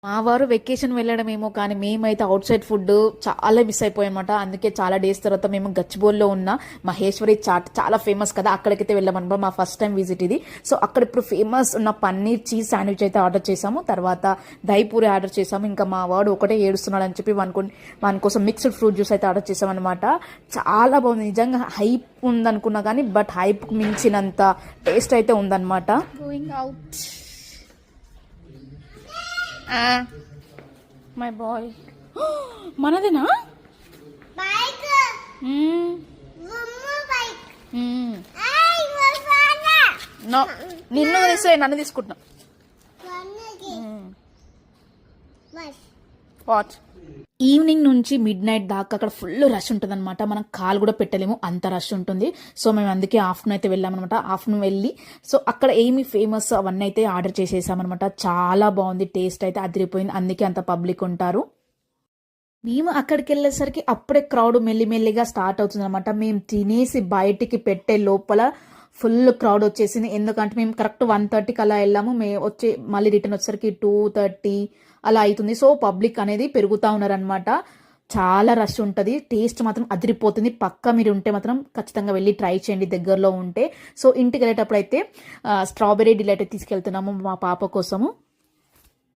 మా వారు వెకేషన్ వెళ్ళడమేమో కానీ మేమైతే అవుట్ సైడ్ ఫుడ్ చాలా మిస్ అయిపోయామన్నమాట. అందుకే చాలా డేస్ తర్వాత మేము గచ్చిబౌలిలో ఉన్న మహేశ్వరి చాట్ చాలా ఫేమస్ కదా, అక్కడికైతే వెళ్ళామన్నమాట. మా ఫస్ట్ టైం విజిట్ ఇది. సో అక్కడ ఇప్పుడు ఫేమస్ ఉన్న పన్నీర్ చీజ్ శాండ్విచ్ అయితే ఆర్డర్ చేసాము. తర్వాత దహిపూరి ఆర్డర్ చేసాము. ఇంకా మా వాడు ఒకటే ఏడుస్తున్నాడు అని చెప్పి వాని కోసం మిక్స్డ్ ఫ్రూట్ జ్యూస్ అయితే ఆర్డర్ చేసాం అనమాట. చాలా బాగుంది నిజంగా. హైప్ ఉందనుకున్నా కానీ బట్ హైప్ మించినంత టేస్ట్ అయితే ఉందన్నమాట. Going out my boy. మనదేనా నో, నిన్ను తీసే నన్ను తీసుకుంటున్నా. వాచ్ ఈవినింగ్ నుంచి మిడ్ నైట్ దాకా అక్కడ ఫుల్ రష్ ఉంటుంది అనమాట. మనం కాల్ కూడా పెట్టలేము, అంత రష్ ఉంటుంది. సో మేము అందుకే ఆఫ్టర్నూన్ అయితే వెళ్ళామన్నమాట. ఆఫ్టర్నూన్ వెళ్ళి సో అక్కడ ఏమి ఫేమస్ అవన్నీ అయితే ఆర్డర్ చేసేసామన్నమాట. చాలా బాగుంది, టేస్ట్ అయితే అదిరిపోయింది. అందుకే అంత పబ్లిక్ ఉంటారు. మేము అక్కడికి వెళ్ళేసరికి అప్పుడే క్రౌడ్ మెల్లిమెల్లిగా స్టార్ట్ అవుతుంది అనమాట. మేము తినేసి బయటికి పెట్టే లోపల ఫుల్ క్రౌడ్ వచ్చేసింది. ఎందుకంటే మేము కరెక్ట్ 1:30కి అలా వెళ్ళాము. మేము వచ్చి మళ్ళీ రిటర్న్ వచ్చేసరికి 2:30 అలా అవుతుంది. సో పబ్లిక్ అనేది పెరుగుతూ ఉన్నారనమాట. చాలా రష్ ఉంటుంది. టేస్ట్ మాత్రం అదిరిపోతుంది. పక్క మీరు ఉంటే మాత్రం ఖచ్చితంగా వెళ్ళి ట్రై చేయండి దగ్గరలో ఉంటే. సో ఇంటికి వెళ్ళేటప్పుడు అయితే స్ట్రాబెర్రీ డిలైట్ తీసుకెళ్తున్నాము మా పాప కోసము.